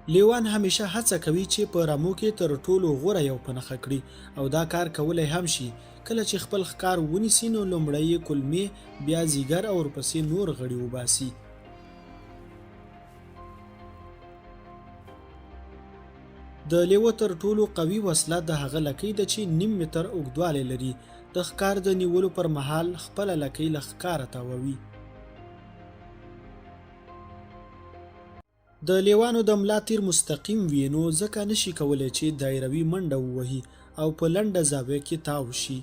لیوان همیشه هڅه کوي چې په رمو کې تر ټولو غوره یو په نښه کړي او دا کار کولی هم شي. کله چې خپل ښکار ونیسي نو لومړی یې کلمې، بیا ځیګر او ورپسې نور غړي وباسي. د لیوه تر ټولو قوي وسله د هغه لکۍ ده چې نیم متر اوږدوالی لري. د ښکار د نیولو پر مهال خپله لکۍ له ښکاره تاووي. د لیوانو د ملا تیر مستقیم وي نو ځکه نشي کولی چې دایروي منډه ووهي او په لنډه زاویه کې تاو شي.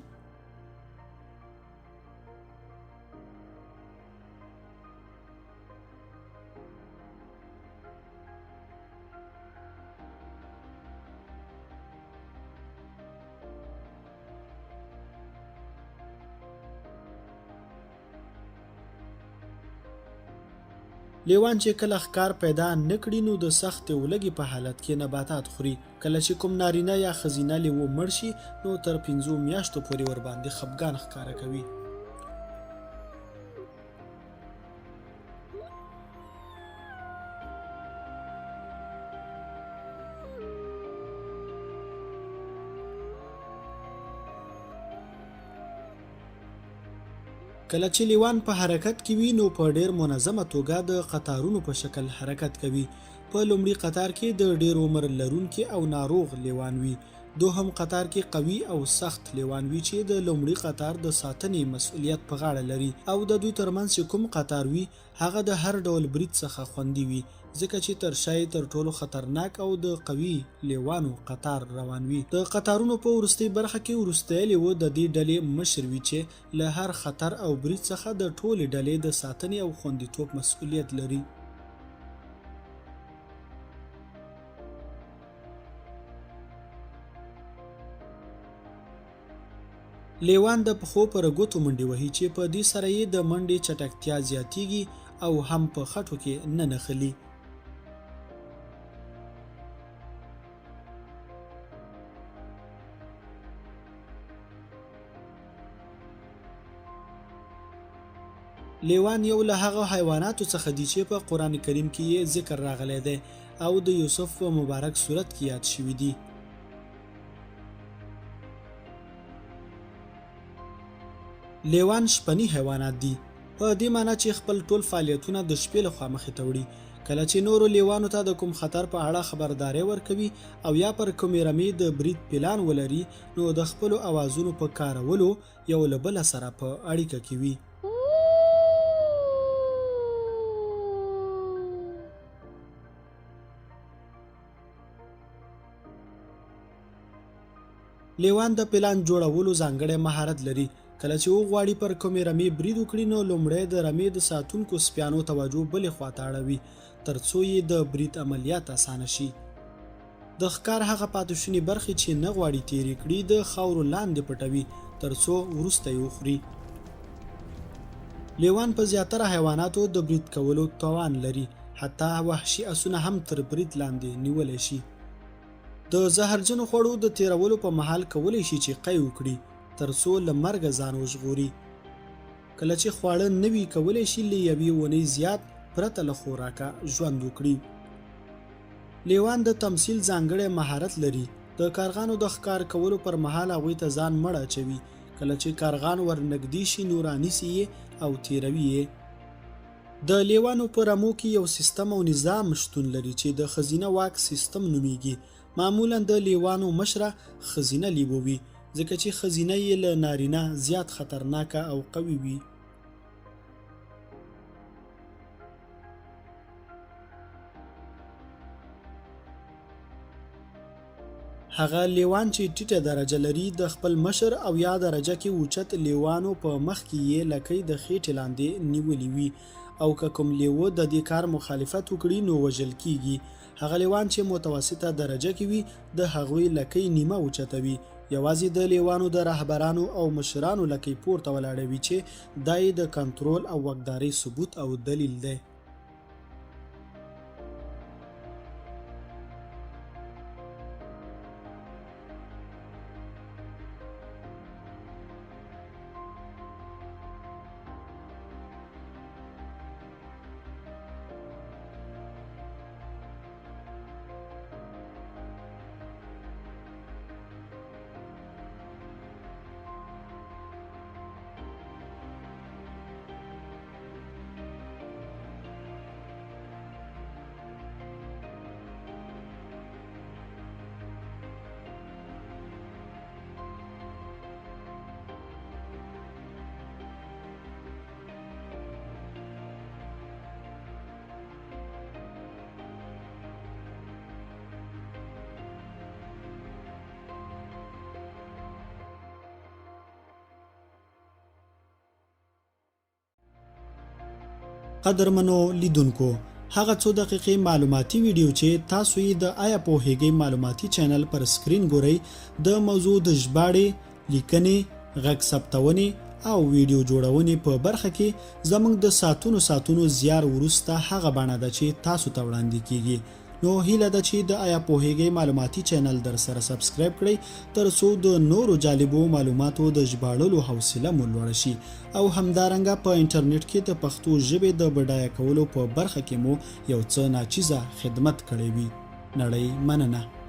لیوان چې کله ښکار پیدا نه کړي نو د سختې ولږې په حالت کې نباتات خوري. کله چې کوم نارینه یا ښځینه لیوه مړ شي نو تر 5 میاشتو پورې ورباندې خفګان ښکاره کوي. کله چې لیوان په حرکت کې وي نو په ډیر منظمه توګه د قطارونو په شکل حرکت کوي. په لومړي قطار کې د ډیر عمر لرونکي او ناروغ لیوان وي. دوهم قطار کې قوي او سخت لیوان وي چې د لومړي قطار د ساتنې مسؤلیت په غاړه لري او د دوی ترمنځ چې کوم قطار وي هغه د هر ډول برید څخه خوندي وي ځکه چې تر شا تر ټولو خطرناک او د قوي لیوانو قطار روان وي. د قطارونو په وروستۍ برخه کې وروستی لیوه د دې ډلې مشر وي چې له هر خطر او برید څخه د ټولې ډلې د ساتنې او خوندیتوب مسؤلیت لري. لیوان د پښو پر ګوتو منډې وهي چې په دې سره یې د منډې چټکتیا زیاتیږي او هم په خټو کې نه نښلي. لیوان یو له هغه حیواناتو څخه دی چې په قرآن کریم کې یې ذکر راغلی دی او د یوسف په مبارک صورت کې یاد شوي دي. لیوان شپني حیوانات دي په دې معنی چې خپل ټول فعالیتونه د شپې لخوا مخې ته وړي. کله چې نورو لیوانو ته د کوم خطر په اړه خبرداری ورکوي او یا پر کومې رمې د برید پلان ولري نو د خپلو اوازونو په کارولو یو له بله سره په اړیکه کې وي. لیوان د پلان جوړولو ځانګړی مهارت لري. کله چې وغواړي پر کومې رمې برید وکړي نو لومړی د رمې د ساتونکو سپیانو توجه بلې خواته اړوي تر څو یې د برید عملیات اسانه شي. د ښکار هغه پاتې شونې برخې چې نه غواړي تیرې کړي د خاورو لاندې پټوي تر څو وروسته یې وخوري. لیوان په زیاتره حیواناتو د برید کولو توان لري، حتی وحشي اسونه هم تر برید لاندې نیولی شي. د زهرجنو خوړو د تیرولو په مهال کولی شي چې قی وکړي تر څو له مرګه ځان وژغوري. کله چې خواړه نه وي کولی شي له یوې اونۍ زیات پرته له خوراکه ژوند وکړي. لیوان د تمثیل ځانګړی مهارت لري. د کارغانو د ښکار کولو پر مهال هغوی ته ځان مړ اچوي. کله چې کارغان ورنږدې شي نو رانیسي یې او تیروي یې. د لیوانو په رمو کې یو سیستم او نظام شتون لري چې د ښځینه واک سیستم نومیږي. معمولا د لیوانو مشره ښځینه لیوه وي ځکه چې ښځینه یې له نارینه زیات خطرناکه او قوي وي. هغه لیوان چې ټیټه درجه لري د خپل مشر او یا درجه کې اوچت لیوانو په مخ کې یې لکۍ د خېټې لاندې نیولې وي او که کوم لیوه د دې کار مخالفت وکړي نو وژل کیږي. هغه لیوان چې متوسطه درجه کې وي د هغوی لکۍ نیمه اوچته وي. یوازې د لیوانو د رهبرانو او مشرانو لکۍ پورته ولاړه وي چې دا یې د کنټرول او واکدارۍ ثبوت او دلیل دی. قدرمنو لیدونکو، هغه څو دقیقې معلوماتي ویډیو چې تاسو یې د آیا پوهیږئ معلوماتي چینل پر سکرین ګورئ د موضوع د ژباړې، لیکنې، غږ ثبتونې او ویډیو جوړونې په برخه کې زموږ د ساعتونو زیار وروسته هغه بڼه ده چې تاسو ته وړاندې کیږي. نو هیله ده چې د آیا پوهیږئ معلوماتي چینل در سره سبسکرایب کړئ ترڅو د نورو جالبو معلوماتو د ژباړلو حوصله مو لوړه شي او همدارنګه په انټرنیټ کې د پښتو ژبې د بډایه کولو په برخه کې مو یو څه ناچیزه خدمت کړی وي. نړۍ مننه.